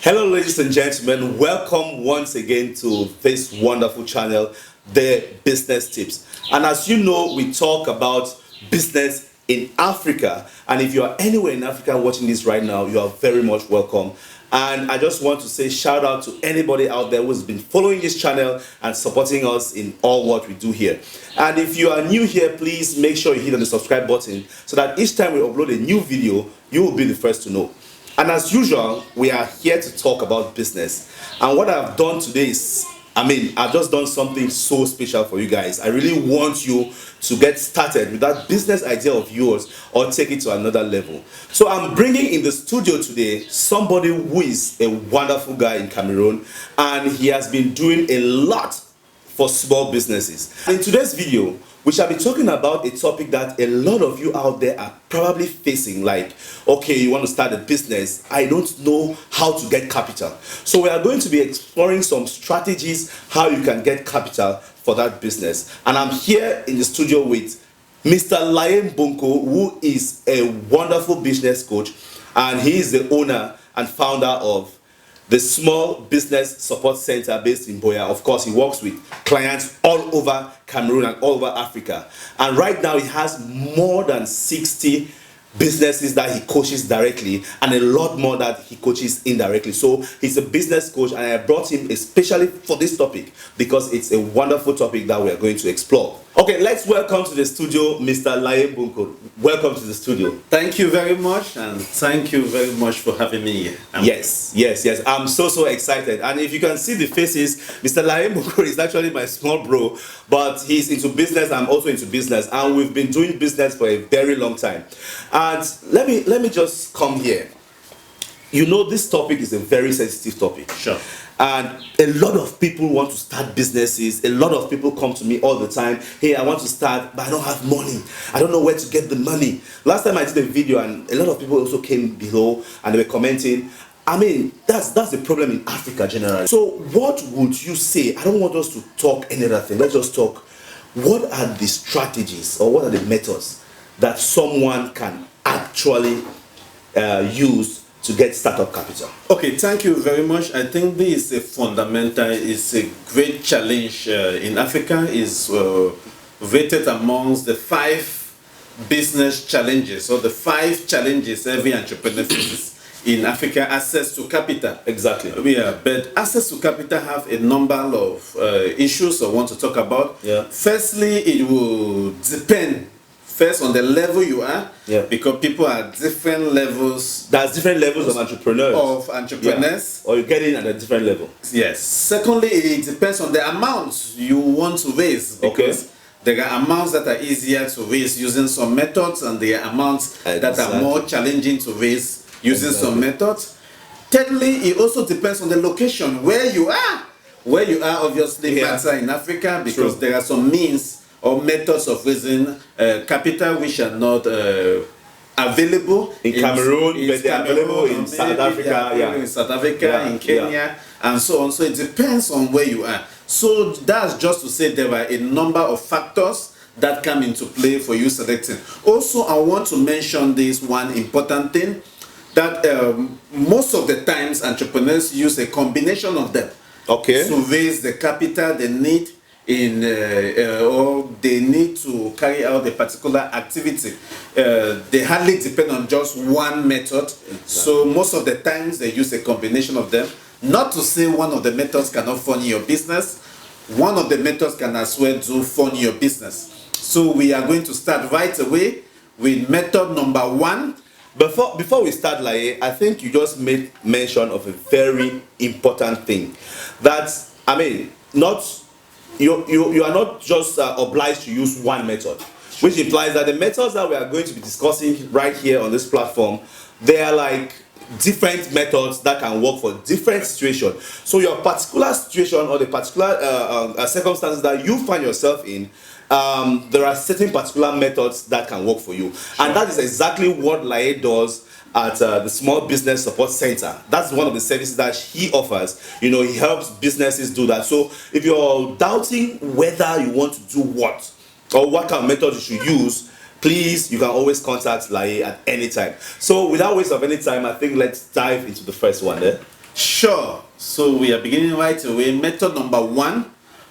Hello, ladies and gentlemen. Welcome once again to this wonderful channel, The Business Tips. And as you know, we talk about business in Africa. And if you are anywhere in Africa watching this right now, you are very much welcome. And I just want to say shout out to anybody out there who's been following this channel and supporting us in all what we do here. And if you are new here, please make sure you hit on the subscribe button so that each time we upload a new video, you will be the first to know. And as usual, we are here to talk about business. And what I've done today is, I've just done something so special for you guys. I really want you to get started with that business idea of yours or take it to another level. So I'm bringing in the studio today somebody who is a wonderful guy in Cameroon, and he has been doing a lot for small businesses. In today's video, we shall be talking about a topic that a lot of you out there are probably facing, like, okay, you want to start a business, I don't know how to get capital. So we are going to be exploring some strategies how you can get capital for that business. And I'm here in the studio with Mr. Laye Bonko, who is a wonderful business coach, and he is the owner and founder of the Small Business Support Center based in Boya. Of course, he works with clients all over Cameroon and all over Africa. And right now, he has more than 60 businesses that he coaches directly and a lot more that he coaches indirectly. So he's a business coach, and I brought him especially for this topic because it's a wonderful topic that we are going to explore. Okay, let's welcome to the studio Mr. Laye Bonko. Welcome to the studio. Thank you very much, and thank you very much for having me here. Yes. I'm so excited. And if you can see the faces, Mr. Laye Bonko is actually my small bro, but he's into business. I'm also into business, and we've been doing business for a very long time. And let me just come here. You know, this topic is a very sensitive topic. Sure. And a lot of people want to start businesses. A lot of people come to me all the time. Hey, I want to start, but I don't have money. I don't know where to get the money. Last time I did a video, and a lot of people also came below and they were commenting. That's the problem in Africa generally. So what would you say? I don't want us to talk any other thing. Let's just talk. What are the strategies or what are the methods that someone can actually use to get startup capital? Okay, thank you very much. I think this is a fundamental, it's a great challenge in Africa. Is rated amongst the 5 business challenges, or the 5 challenges every entrepreneur faces in Africa. Access to capital. Exactly. Yeah, but access to capital have a number of issues I want to talk about. Yeah. Firstly, it will depend first on the level you are, because people are different levels. There's different levels of entrepreneurs. Yeah. Or you get in at a different level. Yes. Secondly, it depends on the amount you want to raise, because there are amounts that are easier to raise using some methods, and there are amounts that are more challenging to raise using some methods. Thirdly, it also depends on the location where you are. Where you are obviously matter in Africa, because there are some means or methods of raising capital which are not available in Cameroon, but they are available in South Africa, in South Africa, in Kenya, and so on. So it depends on where you are. So that's just to say there are a number of factors that come into play for you selecting. Also, I want to mention this one important thing, that most of the times entrepreneurs use a combination of them to raise the capital they need or they need to carry out a particular activity. They hardly depend on just one method. So most of the times they use a combination of them. Not to say one of the methods cannot fund your business. One of the methods can as well do fund your business. So we are going to start right away with method number 1. Before we start, Laye, I think you just made mention of a very important thing. That, you are not just obliged to use one method, which implies that the methods that we are going to be discussing right here on this platform, they are like different methods that can work for different situations. So your particular situation or the particular circumstances that you find yourself in, there are certain particular methods that can work for you. And that is exactly what Laye does at the Small Business Support Center. That's one of the services that he offers. You know, he helps businesses do that. So if you're doubting whether you want to do what or what kind of method you should use, please, you can always contact Laye at any time. So without waste of any time, I think let's dive into the first one there. Sure. Sure. So we are beginning right away. Method number 1,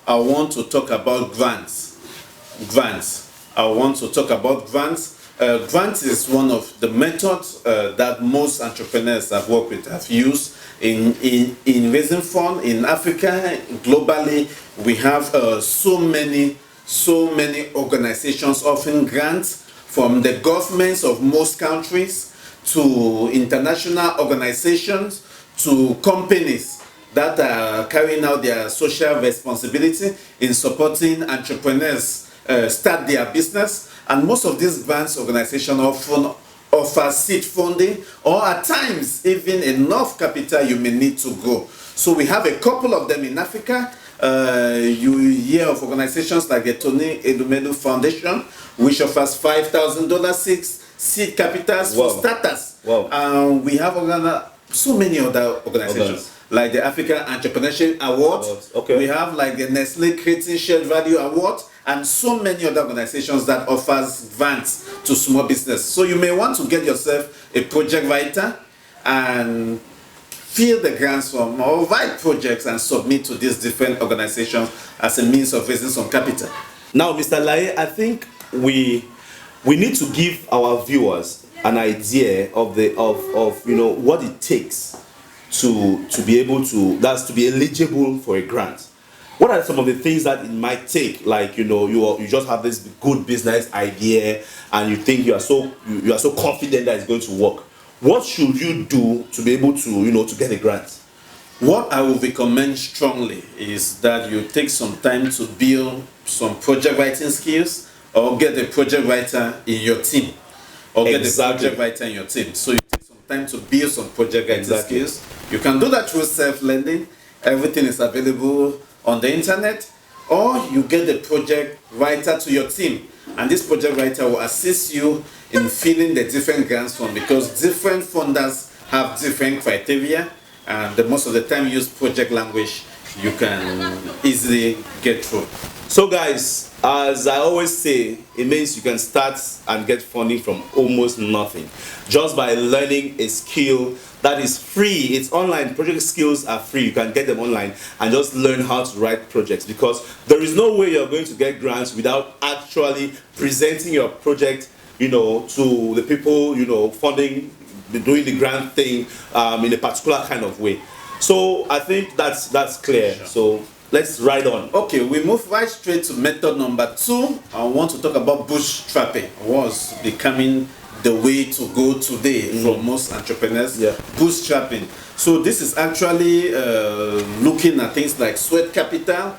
I want to talk about grants. I want to talk about grants. Grants is one of the methods that most entrepreneurs I've worked with have used in raising funds in Africa. Globally, we have so many organizations offering grants, from the governments of most countries to international organizations to companies that are carrying out their social responsibility in supporting entrepreneurs start their business. And most of these grants organizations often offer seed funding, or at times even enough capital you may need to grow. So we have a couple of them in Africa. You hear of organizations like the Tony Elumelu Foundation, which offers $5,000 seed capitals for starters. We have so many other organizations, like the African Entrepreneurship Award. We have like the Nestle Creating Shared Value Award, and so many other organizations that offers grants to small business. So you may want to get yourself a project writer and fill the grants from or write projects and submit to these different organizations as a means of raising some capital. Now, Mr. Lai, I think we need to give our viewers an idea of what it takes to be able to be eligible for a grant. What are some of the things that it might take? Like, you just have this good business idea and you think you are so confident that it's going to work. What should you do to be able to to get a grant? What I would recommend strongly is that you take some time to build some project writing skills, or get a project writer in your team, So you take some time to build some project writing skills. You can do that through self-learning. Everything is available on the internet, or you get a project writer to your team, and this project writer will assist you in filling the different grants form, because different funders have different criteria, and most of the time use project language you can easily get through. So guys, as I always say, it means you can start and get funding from almost nothing, just by learning a skill that is free. It's online. Project skills are free. You can get them online and just learn how to write projects, because there is no way you're going to get grants without actually presenting your project to the people funding, doing the grant thing in a particular kind of way. So I think that's clear. Sure. So let's ride on. Okay, we move right straight to method number 2. I want to talk about bootstrapping. Was becoming the way to go today for most entrepreneurs. Bootstrapping. So this is actually looking at things like sweat capital,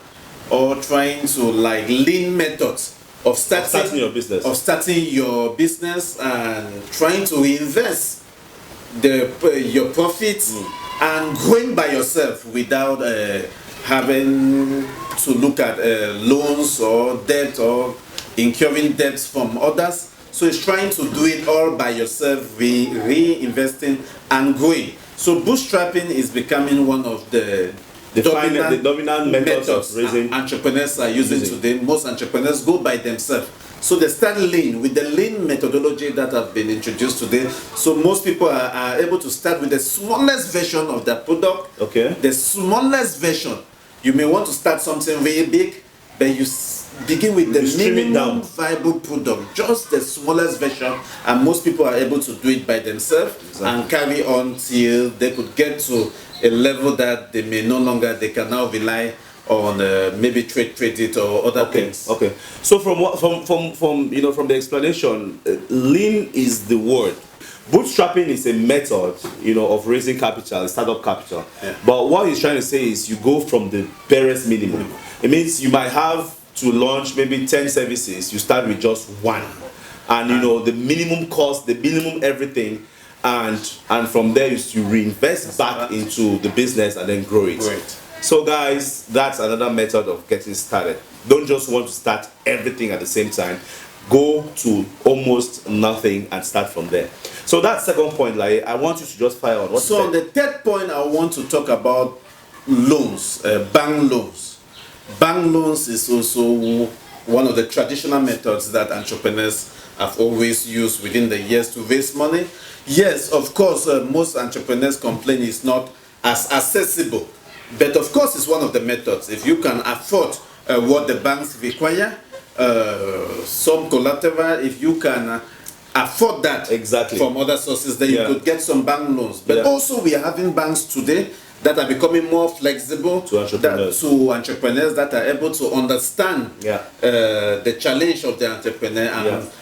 or trying to like lean methods of starting your business, and trying to invest your profits and growing by yourself without having to look at loans or debt, or incurring debts from others. So it's trying to do it all by yourself, reinvesting and growing. So bootstrapping is becoming one of the dominant methods of raising entrepreneurs are using today. Most entrepreneurs go by themselves. So they start lean with the lean methodology that have been introduced today. So most people are able to start with the smallest version of their product. Okay. The smallest version. You may want to start something really big, but you begin with the minimum viable product, just the smallest version, and most people are able to do it by themselves and carry on till they could get to a level that they can now rely on maybe trade credit or other things. Okay. So from the explanation, lean is the word. Bootstrapping is a method, of raising capital, startup capital. Yeah. But what he's trying to say is you go from the barest minimum. It means you might have to launch maybe 10 services. You start with just one, and the minimum cost, the minimum everything, and from there you reinvest back into the business and then grow it. Great. So guys, that's another method of getting started. Don't just want to start everything at the same time. Go to almost nothing and start from there. So that second point, like, I want you to just fire on. So on the third point, I want to talk about loans, bank loans. Bank loans is also one of the traditional methods that entrepreneurs have always used within the years to raise money. Yes, of course, most entrepreneurs complain it's not as accessible. But of course, it's one of the methods. If you can afford what the banks require, some collateral, if you can afford that from other sources, then you could get some bank loans. But also, we are having banks today that are becoming more flexible to entrepreneurs that are able to understand the challenge of the entrepreneur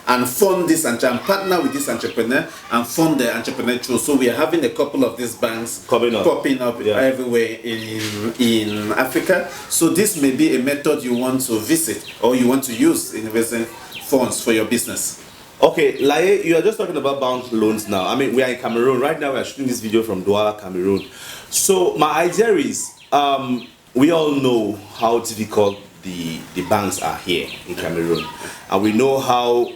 and fund this and partner with this entrepreneur and fund the entrepreneur through. So we are having a couple of these banks popping up everywhere in Africa. So this may be a method you want to visit or you want to use in raising funds for your business. Okay, Laye, you are just talking about bank loans now. I mean, we are in Cameroon. Right now, we are shooting this video from Douala, Cameroon. So my idea is, we all know how difficult the banks are here in Cameroon. And we know how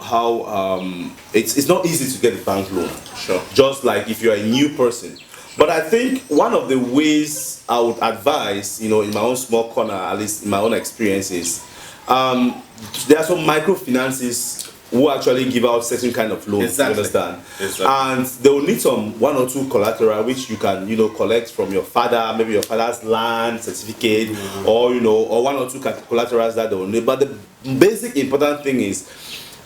it's not easy to get a bank loan. Sure. Just like if you're a new person. But I think one of the ways I would advise, in my own small corner, at least in my own experiences, there are some microfinances who actually give out certain kind of loans, you understand? And they will need some one or two collateral which you can, collect from your father, maybe your father's land certificate, or one or two collaterals that they will need. But the basic important thing is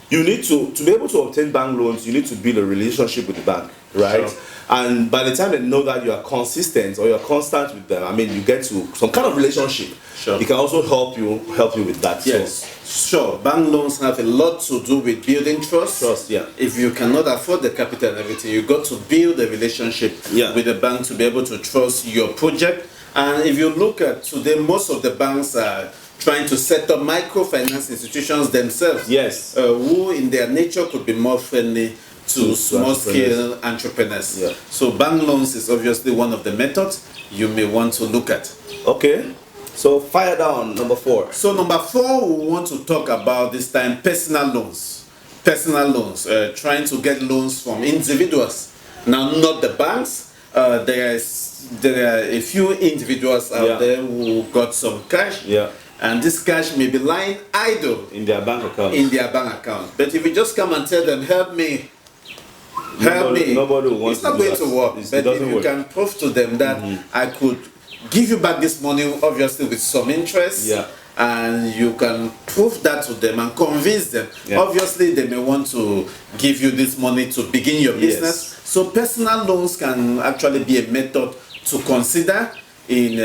you need to be able to obtain bank loans, you need to build a relationship with the bank, right? Sure. And by the time they know that you are consistent or you're constant with them, I mean, you get to some kind of relationship. Sure. It can also help you with that. Yes. Sure. Bank loans have a lot to do with building trust. If you cannot afford the capital and everything, you got to build a relationship with the bank to be able to trust your project. And if you look at today, most of the banks are trying to set up microfinance institutions themselves. Yes. Who in their nature could be more friendly to small-scale entrepreneurs. So bank loans is obviously one of the methods you may want to look at. Okay. So fire down number 4. So number 4, we want to talk about this time personal loans. Personal loans, trying to get loans from individuals. Now, not the banks. There are a few individuals out there who got some cash. And this cash may be lying idle in their bank account. But if you just come and tell them, help me, nobody wants it's not going to work. But if you can prove to them that I could give you back this money, obviously with some interest, and you can prove that to them and convince them. Obviously, they may want to give you this money to begin your business. So personal loans can actually be a method to consider in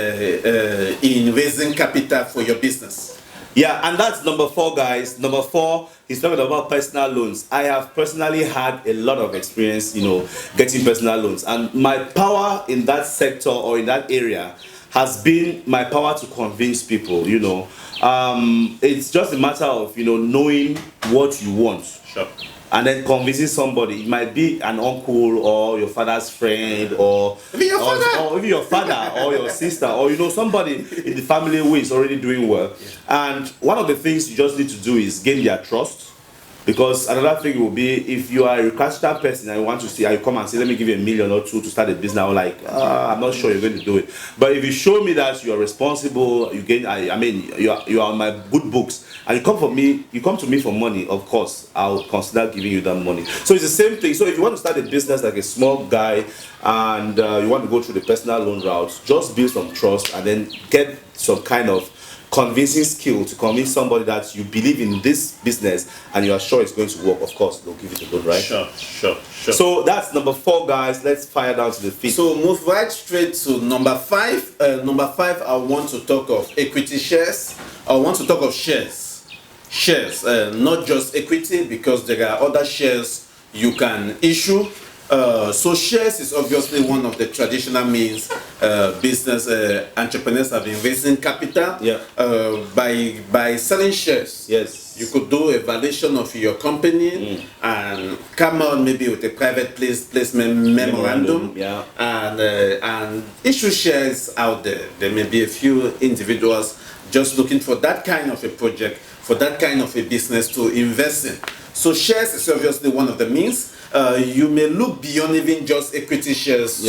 raising capital for your business. And that's number 4, guys. Number 4 is talking about personal loans. I have personally had a lot of experience, getting personal loans, and my power in that sector or in that area has been my power to convince people. It's just a matter of knowing what you want. Sure. And then convincing somebody. It might be an uncle or your father's friend or even your father or your sister or somebody in the family who is already doing well. And one of the things you just need to do is gain their trust. Because another thing will be, if you are a recalcitrant person and you want to see, you come and say, let me give you $1 million or $2 million to start a business. I'm like, I'm not sure you're going to do it. But if you show me that you are responsible, you are on my good books, and you come to me for money, of course, I'll consider giving you that money. So it's the same thing. So if you want to start a business like a small guy and you want to go through the personal loan route, just build some trust and then get some kind of convincing skill to convince somebody that you believe in this business and you are sure it's going to work. Of course, they'll give you the loan, right? Sure. So that's number 4, guys. Let's fire down to the 5th. So move right straight to number 5. Number 5, I want to talk of equity shares. I want to talk of shares. Not just equity, because there are other shares you can issue. So shares is obviously one of the traditional means business entrepreneurs have been raising capital by selling shares. Yes. You could do a valuation of your company and come out maybe with a private placement memorandum and issue shares out there. There may be a few individuals just looking for that kind of a project, for that kind of a business to invest in. So shares is obviously one of the means. You may look beyond even just equity shares,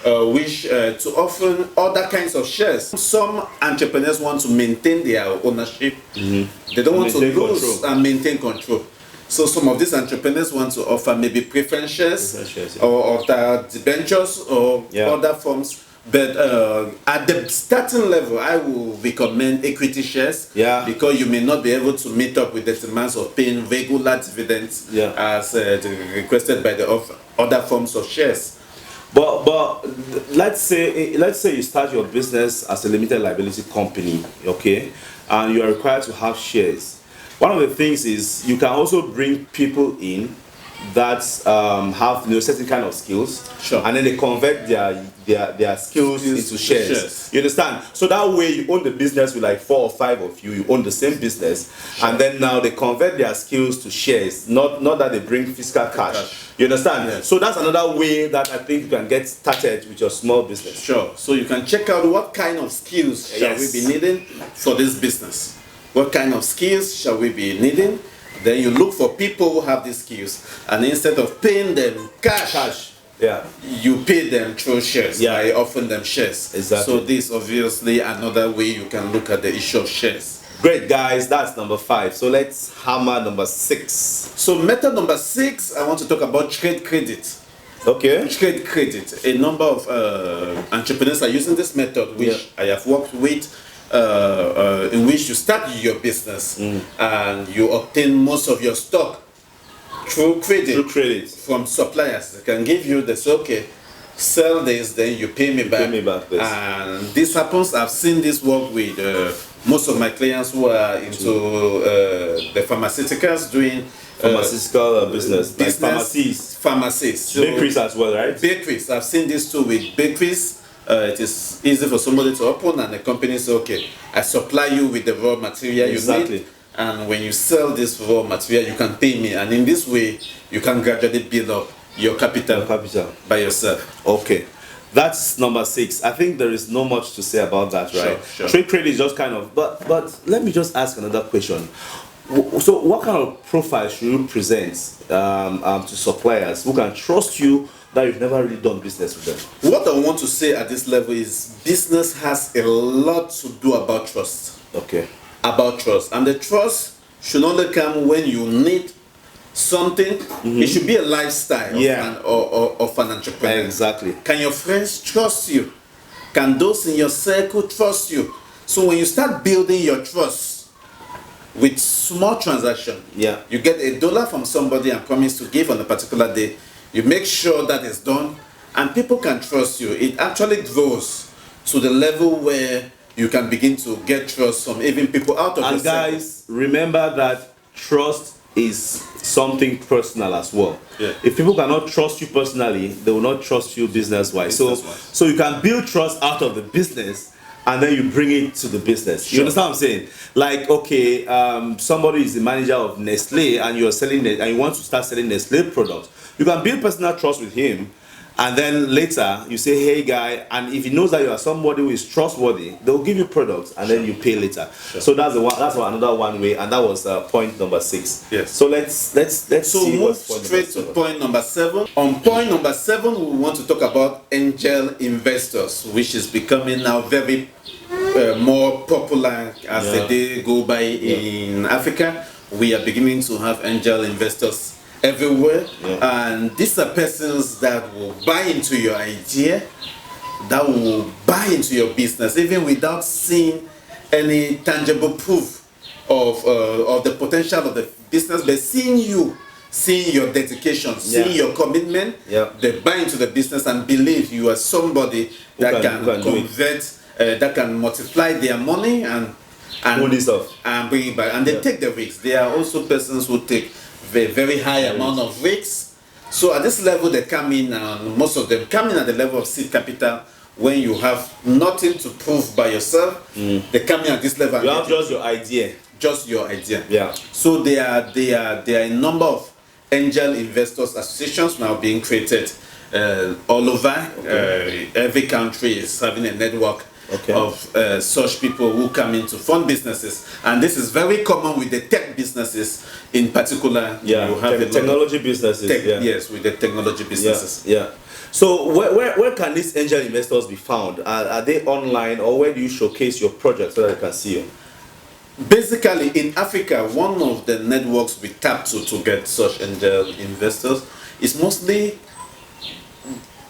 which to often other kinds of shares. Some entrepreneurs want to maintain their ownership. They don't want to lose and maintain control. So some of these entrepreneurs want to offer maybe preference shares or other debentures or other forms But at the starting level, I will recommend equity shares. Yeah. Because you may not be able to meet up with the demands of paying regular dividends. Yeah. As requested by the other forms of shares. But let's say you start your business as a limited liability company, okay, and you are required to have shares. One of the things is you can also bring people in that have certain kind of skills, sure, and then they convert their skills into shares. You understand? So that way you own the business with like 4 or 5 of you. You own the same business, sure, and then now they convert their skills to shares. Not that they bring physical cash. You understand? Yes. So that's another way that I think you can get started with your small business. Sure. So you can check out what kind of skills shall we be needing for this business. What kind of skills shall we be needing? Then you look for people who have these skills, and instead of paying them cash, yeah, you pay them through shares, by offering them shares. Exactly. So this obviously another way you can look at the issue of shares. Great, guys, that's number 5. So let's hammer number 6. So method number 6, I want to talk about trade credit. Okay. Trade credit. A number of entrepreneurs are using this method, which I have worked with. In which you start your business and you obtain most of your stock through credit from suppliers. They can give you this, okay, sell this, then you pay me back. And this happens. I've seen this work with most of my clients who are into the pharmaceuticals, doing pharmaceutical business, like pharmacies, so bakeries as well, right? Bakeries. I've seen this too with bakeries. It is easy for somebody to open, and the company says, okay, I supply you with the raw material you need, and when you sell this raw material, you can pay me, and in this way, you can gradually build up your capital by yourself. Okay, that's number 6. I think there is not much to say about that, right? Sure. Trade credit is just kind of, but let me just ask another question. So what kind of profile should you present to suppliers who can trust you that you've never really done business with them? What I want to say at this level is business has a lot to do about trust. Okay. About trust. And the trust should only come when you need something. It should be a lifestyle of an entrepreneur. Exactly. Can your friends trust you? Can those in your circle trust you? So when you start building your trust with small transaction, you get $1 from somebody and promise to give on a particular day. You make sure that is done, and people can trust you. It actually grows to the level where you can begin to get trust from even people out of the circle. And guys, remember that trust is something personal as well. If people cannot trust you personally, they will not trust you business-wise. So you can build trust out of the business, and then you bring it to the business. You understand what I'm saying? Like, okay, somebody is the manager of Nestle, and you're selling it, and you want to start selling Nestle products. You can build personal trust with him, and then later you say, hey guy, and if he knows that you are somebody who is trustworthy, they will give you products, and then you pay later. So that's another one way, and that was point number 6. Yes. So let's see move straight to point number 7. On point number 7, we want to talk about angel investors, which is becoming now very more popular as the day go by in Africa. We are beginning to have angel investors everywhere, and these are persons that will buy into your idea, that will buy into your business even without seeing any tangible proof of the potential of the business, but seeing your dedication, seeing your commitment, they buy into the business and believe you are somebody that can convert, that can multiply their money and bring it back, and they take the risks. There are also persons who take a very high amount of risks. So at this level they come in, and most of them come in at the level of seed capital when you have nothing to prove by yourself. They come in at this level. You have just your idea. Just your idea. So there are a number of angel investors associations now being created all over. Every country is having a network of such people who come in to fund businesses, and this is very common with the tech businesses in particular. You have the technology businesses. Yes, with the technology businesses. So where can these angel investors be found? Are they online, or where do you showcase your project so that they can see you? Basically, in Africa, one of the networks we tap to get such angel investors is mostly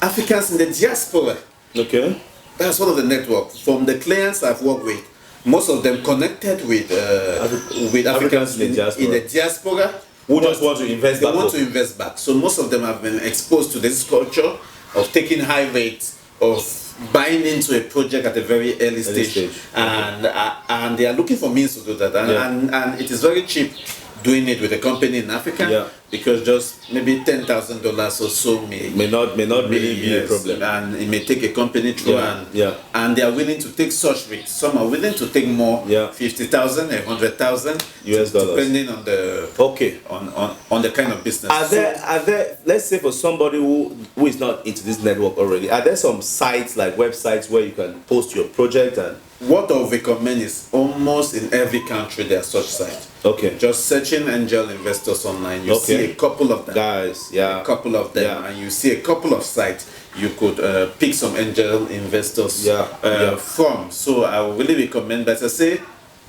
Africans in the diaspora. Okay. That's one of the networks. From the clients I've worked with, most of them connected with Africans in the diaspora who just want to invest back. They want to invest back. So most of them have been exposed to this culture of taking high rates, of buying into a project at a very early stage. And they are looking for means to do that. And it is very cheap doing it with a company in Africa, because just maybe $10,000 or so may not really be a problem, and it may take a company through, and they are willing to take such risks. Some are willing to take more, 50,000, 100,000 US dollars, depending on the on the kind of business. Are there, let's say for somebody who is not into this network already, are there some sites like websites where you can post your project? And what I would recommend is almost in every country there are such sites. Okay. Just searching angel investors online, you see a couple of them. Guys, a couple of them, and you see a couple of sites you could pick some angel investors from. So I would really recommend, as I say,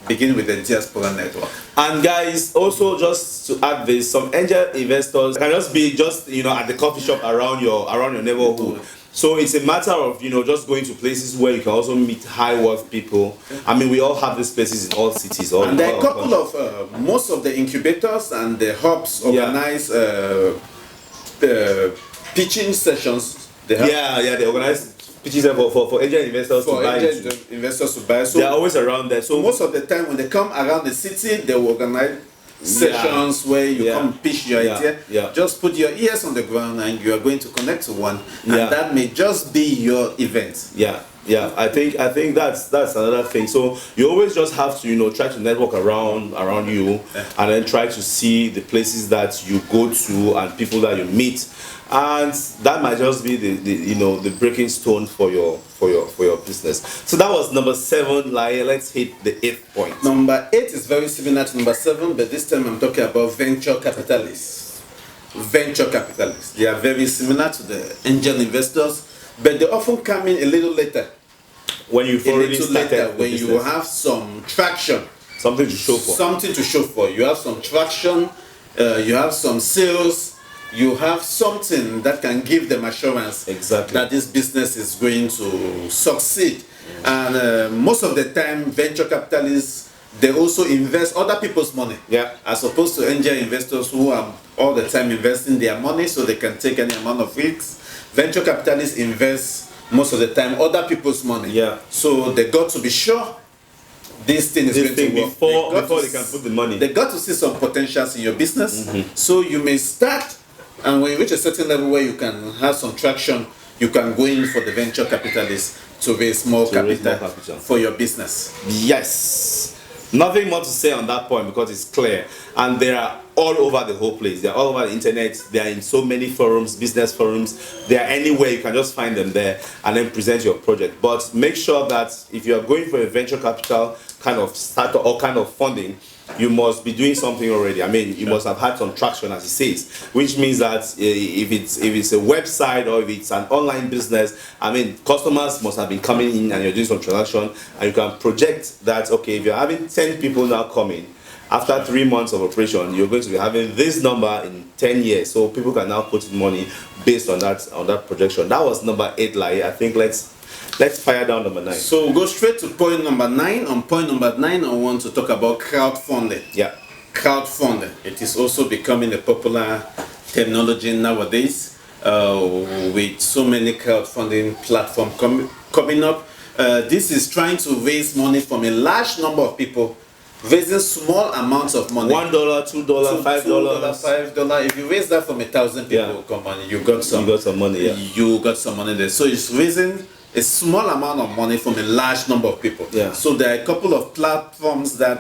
begin with the diaspora network. And guys, also just to add this, some angel investors can just be at the coffee shop around your neighborhood. So it's a matter of just going to places where you can also meet high worth people. I mean, we all have these places in all cities. And there are a couple of most of the incubators and the hubs organize pitching sessions. They organize pitching for angel investors to buy. So they're always around there. So most of the time when they come around the city, they will organize sessions where you come pitch your idea. Just put your ears on the ground and you are going to connect to one, and that may just be your event. I think that's another thing. So you always just have to try to network around you, and then try to see the places that you go to and people that you meet, and that might just be the breaking stone for your business. So that was number 7. Let's hit the 8th point. Number 8 is very similar to number 7, but this time I'm talking about venture capitalists. Venture capitalists, they are very similar to the angel investors, but they often come in a little later. When you've already started, when you have some traction, something to show for. You have some traction, you have some sales, you have something that can give them assurance that this business is going to succeed. And most of the time, venture capitalists, they also invest other people's money, as opposed to angel investors who are all the time investing their money so they can take any amount of risks. Venture capitalists invest most of the time other people's money. So they got to be sure this thing is going to work before they can put the money. They got to see some potentials in your business. So you may start, and when you reach a certain level where you can have some traction, you can go in for the venture capitalists to raise more capital for your business. Yes. Nothing more to say on that point because it's clear. And they are all over the whole place. They are all over the internet. They are in so many forums, business forums. They are anywhere. You can just find them there and then present your project. But make sure that if you are going for a venture capital kind of startup or kind of funding, you must be doing something already. I mean, you must have had some traction, as it says, which means that if it's a website or if it's an online business, I mean, customers must have been coming in and you're doing some transaction, and you can project that, okay, if you're having 10 people now coming, after 3 months of operation, you're going to be having this number in 10 years. So people can now put in money based on that projection. That was number 8, Lai. I think let's fire down number 9. So we'll go straight to point number 9. On point number 9, I want to talk about crowdfunding. Crowdfunding. It is also becoming a popular terminology nowadays, with so many crowdfunding platforms coming up. This is trying to raise money from a large number of people, raising small amounts of money. $1, $2, $5. If you raise that from 1,000 people, come on, you got some money. You got some money there. So it's raising a small amount of money from a large number of people. So there are a couple of platforms that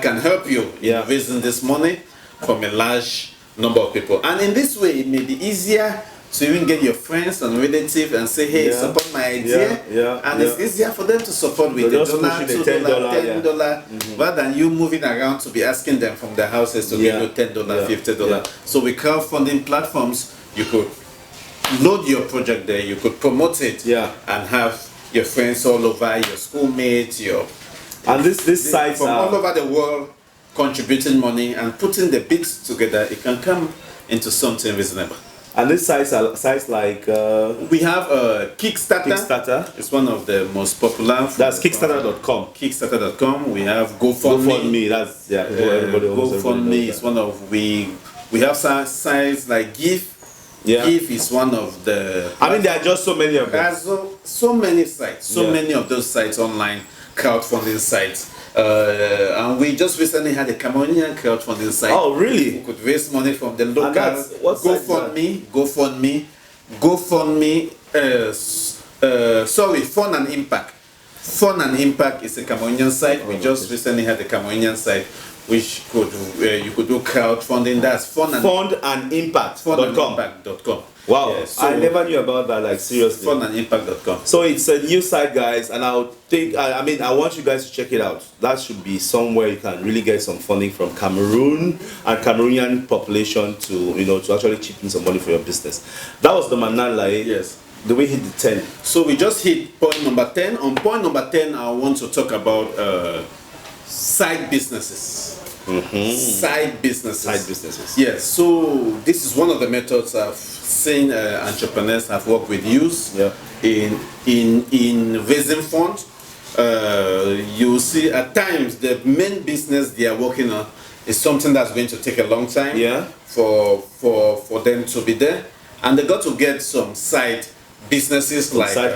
can help you in raising this money from a large number of people. And in this way, it may be easier to even get your friends and relatives and say, hey, support my idea. And it's easier for them to support with $1, $2, $10, rather than you moving around to be asking them from their houses to give you $10, $50. So with crowdfunding platforms, you could load your project there, you could promote it, and have your friends all over, your schoolmates, and this site from all over the world contributing money and putting the bits together. It can come into something reasonable. And these sites are sites like we have Kickstarter. Kickstarter. It's one of the most popular. That's Kickstarter.com. Kickstarter.com. We have GoFundMe. That's GoFundMe is one of we have sites like Give. Yeah. Give is one of the. I mean, there are just so many of them. So many sites, many of those sites online, crowdfunding sites. And we just recently had a Cameroonian crowdfunding site. Oh, really? We could raise money from the local GoFundMe. Sorry, Fun and Impact. Fun and Impact is a Cameroonian site. We just recently had a Cameroonian site which could you could do crowdfunding. That's fundandimpact.com. Wow, yeah, so I never knew about that, like seriously. Fundandimpact.com. So it's a new site, guys, and I want you guys to check it out. That should be somewhere you can really get some funding from Cameroon and Cameroonian population to to actually chip in some money for your business. That was number 9, like yes. Do we hit the 10? So we just hit point number 10. On point number 10, I want to talk about side businesses. Side businesses. Yes. So this is one of the methods I've seen entrepreneurs have worked with use in raising funds. You see at times the main business they are working on is something that's going to take a long time for them to be there, and they got to get some side businesses like side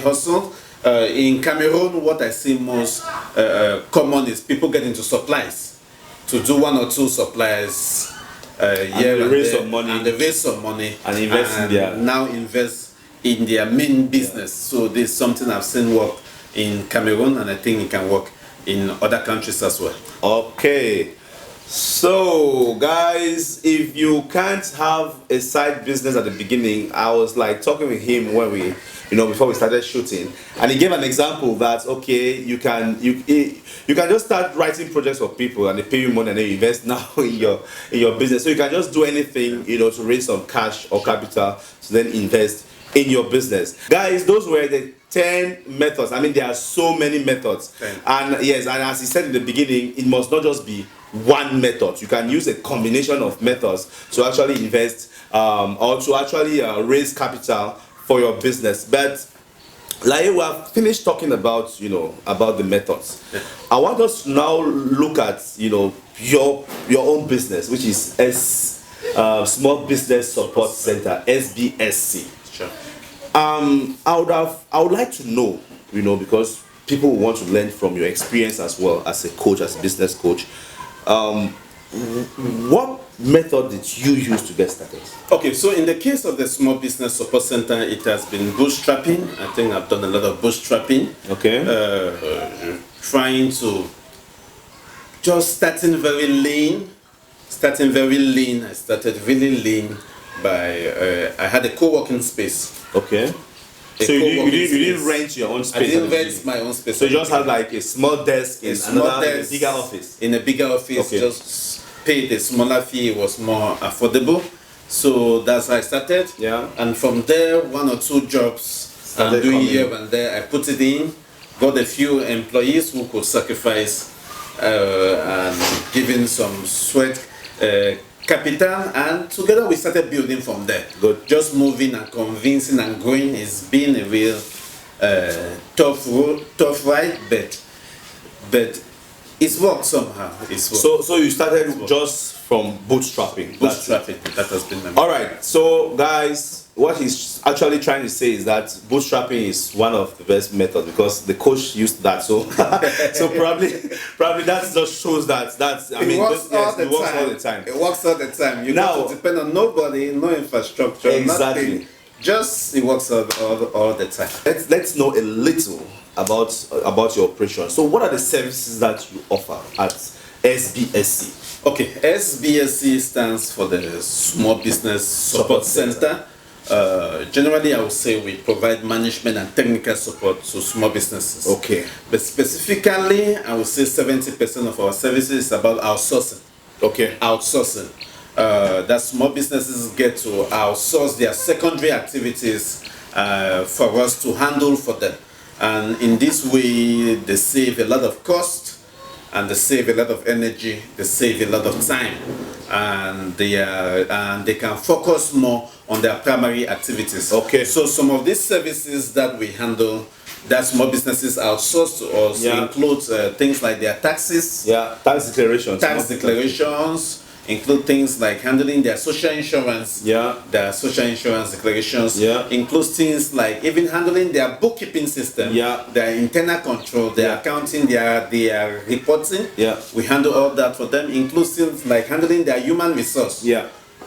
hustle. In Cameroon, what I see most common is people get into supplies to do 1 or 2 supplies and raise some money and invest in their main business. So this is something I've seen work in Cameroon, and I think it can work in other countries as well. Okay, so guys, if you can't have a side business at the beginning, I was like talking with him when we before we started shooting, and he gave an example that you can just start writing projects for people and they pay you money and then you invest now in your business. So you can just do anything to raise some cash or capital to then invest in your business. Guys, those were the 10 methods. I mean, there are so many methods. And yes, and as he said in the beginning, it must not just be one method. You can use a combination of methods to actually invest or to actually raise capital for your business. But like we have finished talking about about the methods. I want us to now look at your own business, which is Small Business Support Center, SBSC. Sure. I would like to know, because people want to learn from your experience as well as a coach, as a business coach. What method did you use to get started? Okay, so in the case of the Small Business Support Center, it has been bootstrapping. I think I've done a lot of bootstrapping. Okay. Trying to starting very lean. I started really lean by I had a co-working space. Okay. So you didn't rent your own space? I didn't rent my own space. So you just had like a small desk in a bigger office? In a bigger office, okay. Just paid a smaller fee, it was more affordable. So that's how I started. Yeah. And from there, 1 or 2 jobs I'm doing here and there, I put it in, got a few employees who could sacrifice and giving some sweat capital, and together we started building from there. Good. Just moving and convincing and growing is been a real tough ride, but it's worked somehow. It's worked. So you started just from bootstrapping. That has been my all right. So guys, what he's actually trying to say is that bootstrapping is one of the best methods because the coach used that. So so probably that just shows that it works all the time. It works all the time. You don't depend on nobody, no infrastructure, exactly. Nothing. Just it works all the time. Let's know a little about your operation. So what are the services that you offer at SBSC? Okay, SBSC stands for the Small Business Support Center. Generally, I would say we provide management and technical support to small businesses. Okay. But specifically, I would say 70% of our services is about outsourcing. Okay. Outsourcing. That small businesses get to outsource their secondary activities for us to handle for them. And in this way, they save a lot of cost and they save a lot of energy, they save a lot of time, and they can focus more on their primary activities. Okay. So some of these services that we handle, that small businesses outsource to us, include things like their taxes, tax declarations, include things like handling their social insurance, their social insurance declarations, includes things like even handling their bookkeeping system, their internal control, their accounting, their reporting. We handle all that for them. Includes things like handling their human resource.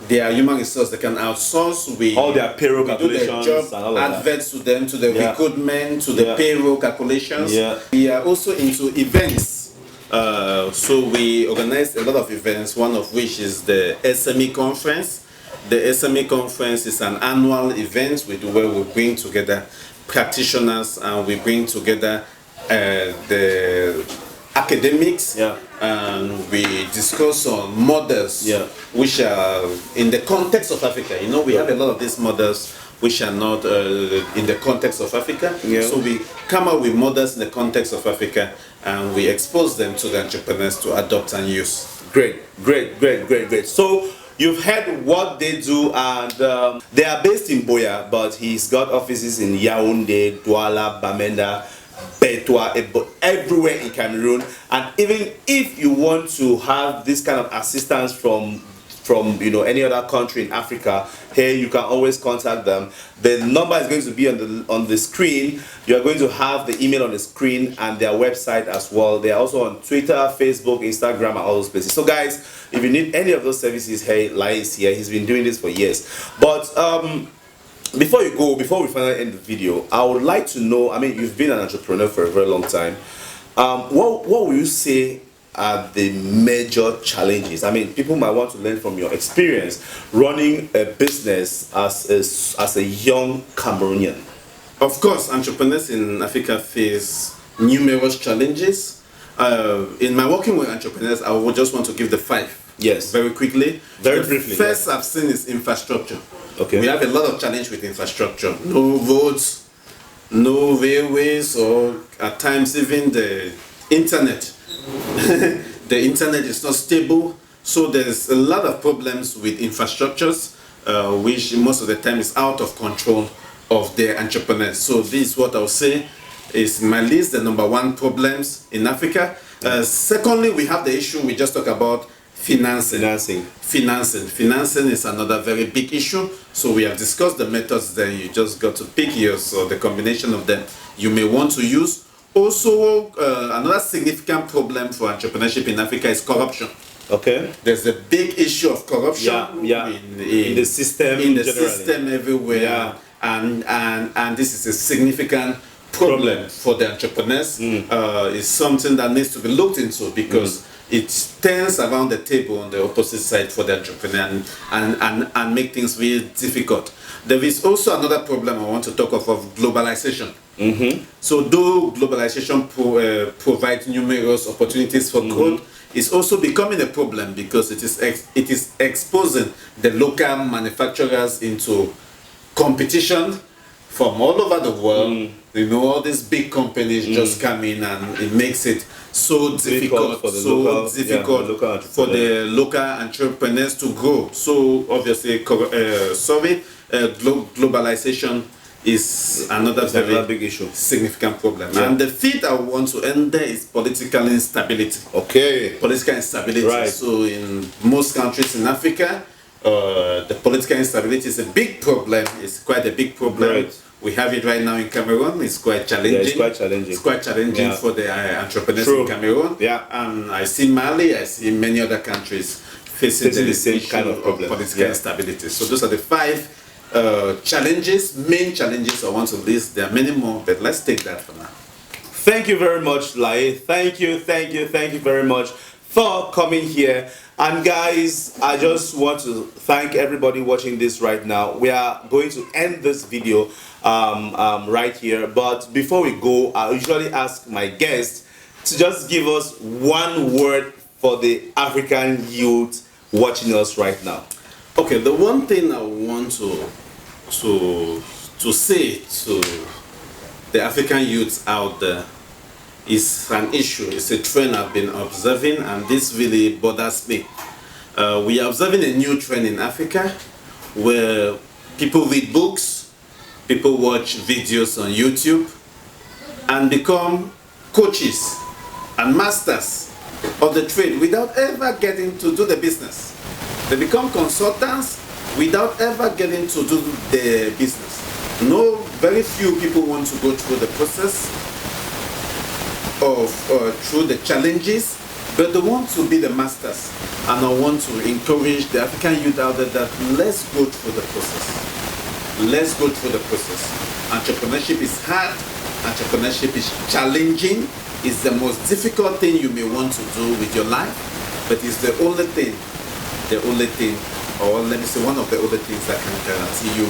Their human resource, they can outsource. We all their payroll calculations, do their job and all of adverts to them, to the recruitment, to the payroll calculations. We are also into events. So we organize a lot of events, one of which is the SME conference. The SME conference is an annual event where we bring together practitioners and we bring together the academics, and we discuss on models which are in the context of Africa. You know, we have a lot of these models which are not in the context of Africa. So we come up with models in the context of Africa and we expose them to the entrepreneurs to adopt and use. Great. So you've heard what they do, and they are based in Boya, but he's got offices in Yaoundé, Douala, Bamenda, Betua, everywhere in Cameroon. And even if you want to have this kind of assistance from any other country in Africa, here you can always contact them. The number is going to be on the screen. You are going to have the email on the screen and their website as well. They are also on Twitter, Facebook, Instagram, and all those places. So guys, if you need any of those services, hey, Lai is here. He's been doing this for years. But before we finally end the video, I would like to know, I mean, you've been an entrepreneur for a very long time. What will you say are the major challenges? I mean, people might want to learn from your experience running a business as a young Cameroonian. Of course, entrepreneurs in Africa face numerous challenges. In my working with entrepreneurs, I would just want to give the 5. Yes. Very quickly. Very briefly. First I've seen is infrastructure. Okay. We have a lot of challenge with infrastructure. No roads, no railways, or at times even the internet. The internet is not stable, so there's a lot of problems with infrastructures, which most of the time is out of control of the entrepreneurs. So this is what I'll say is my list, the number 1 problems in Africa. Secondly, we have the issue we just talked about, financing. Financing is another very big issue. So we have discussed the methods there. You just got to pick yours, or the combination of them you may want to use. Also, another significant problem for entrepreneurship in Africa is corruption. Okay. There's a big issue of corruption in the system, system everywhere, and this is a significant problem for the entrepreneurs. It's something that needs to be looked into, because it turns around the table on the opposite side for the entrepreneur and make things really difficult. There is also another problem I want to talk of globalization. So though globalization provides numerous opportunities for growth, it's also becoming a problem because it is exposing the local manufacturers into competition from all over the world. You know, all these big companies just come in, and it makes it so difficult for the local entrepreneurs to grow. So obviously, globalization is another very big issue, significant problem. And the fifth I want to end there is political instability. Okay. Political instability. Right. So in most countries in Africa, the political instability is a big problem. It's quite a big problem. Right. We have it right now in Cameroon. It's quite challenging. It's quite challenging. For the entrepreneurs in Cameroon. And I see Mali, I see many other countries facing the same kind of problem. Political instability. So those are the 5 main challenges I want to list. There are many more, but let's take that for now. Thank you very much, Lai. Thank you very much for coming here. And guys, I just want to thank everybody watching this right now. We are going to end this video right here. But before we go, I usually ask my guests to just give us 1 word for the African youth watching us right now. Okay, the one thing I want to say to the African youths out there is an issue. It's a trend I've been observing, and this really bothers me. We are observing a new trend in Africa where people read books, people watch videos on YouTube, and become coaches and masters of the trade without ever getting to do the business. They become consultants without ever getting to do the business. No, very few people want to go through the process of through the challenges, but they want to be the masters. And I want to encourage the African youth out there that let's go through the process. Let's go through the process. Entrepreneurship is hard. Entrepreneurship is challenging. It's the most difficult thing you may want to do with your life, but it's the only thing, or let me say one of the only things that can guarantee you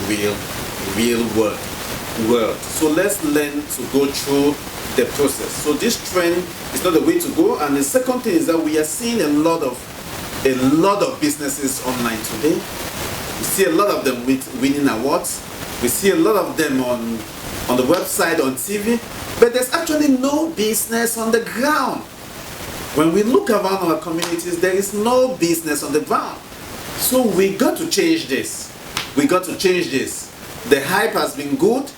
real world. So let's learn to go through the process. So this trend is not the way to go. And the second thing is that we are seeing a lot of businesses online today. We see a lot of them winning awards. We see a lot of them on the website, on TV, but there's actually no business on the ground. When we look around our communities, there is no business on the ground. So we got to change this. We got to change this. The hype has been good.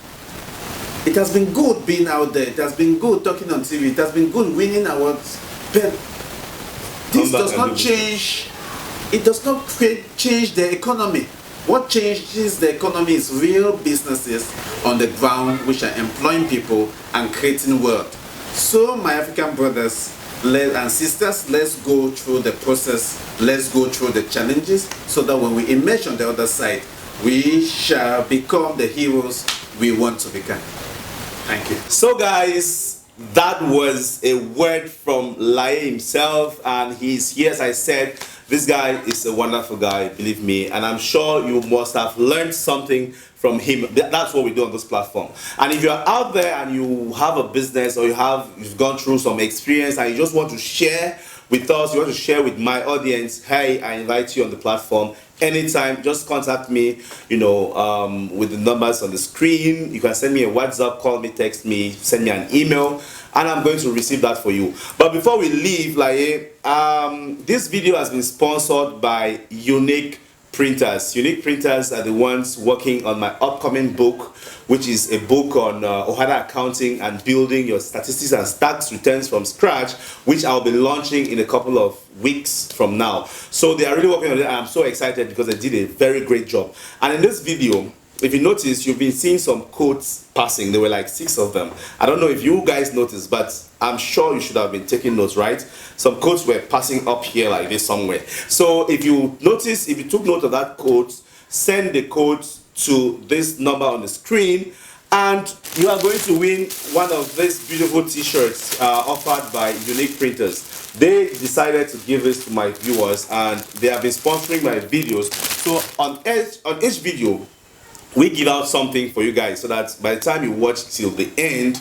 It has been good being out there. It has been good talking on TV. It has been good winning awards. But this does not change. It does not change the economy. What changes the economy is real businesses on the ground which are employing people and creating wealth. So my African brothers and sisters, let's go through the process. Let's go through the challenges so that when we emerge on the other side, we shall become the heroes we want to become. Thank you. So guys, that was a word from Laye himself, and he's here. As I said, this guy is a wonderful guy, believe me, and I'm sure you must have learned something from him. That's what we do on this platform. And if you're out there and you have a business, or you've gone through some experience and you just want to share with us, you want to share with my audience, hey, I invite you on the platform anytime. Just contact me, with the numbers on the screen. You can send me a WhatsApp, call me, text me, send me an email, and I'm going to receive that for you. But before we leave, this video has been sponsored by Unique Printers. Unique Printers are the ones working on my upcoming book, which is a book on OHADA accounting and building your statistics and tax returns from scratch, which I'll be launching in a couple of weeks from now. So they are really working on it, and I'm so excited because they did a very great job. And in this video, if you notice, you've been seeing some quotes passing. There were like 6 of them. I don't know if you guys noticed, but I'm sure you should have been taking notes, right? Some quotes were passing up here like this somewhere. So if you notice, if you took note of that quote, send the quote to this number on the screen, and you are going to win one of these beautiful t-shirts offered by Unique Printers. They decided to give this to my viewers, and they have been sponsoring my videos. So on each video, we give out something for you guys, so that by the time you watch till the end,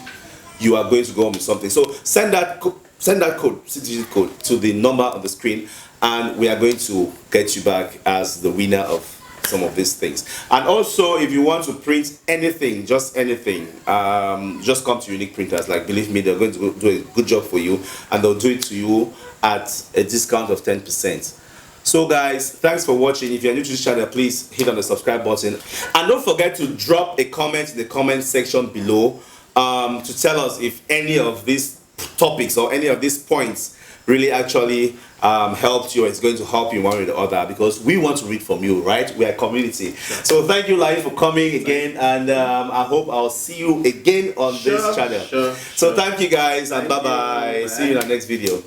you are going to go home with something. So send that code, 6-digit code, to the number on the screen, and we are going to get you back as the winner of some of these things. And also, if you want to print anything, just anything, just come to Unique Printers. Like, believe me, they're going to do a good job for you, and they'll do it to you at a discount of 10%. So guys, thanks for watching. If you're new to this channel, please hit on the subscribe button, and don't forget to drop a comment in the comment section below to tell us if any of these topics or any of these points really actually helped you, or it's going to help you one way or the other, because we want to read from you, right? We are a community. Sure. So thank you, Laye, for coming again, and I hope I'll see you again on this channel. So thank you guys, and bye-bye. See you in our next video.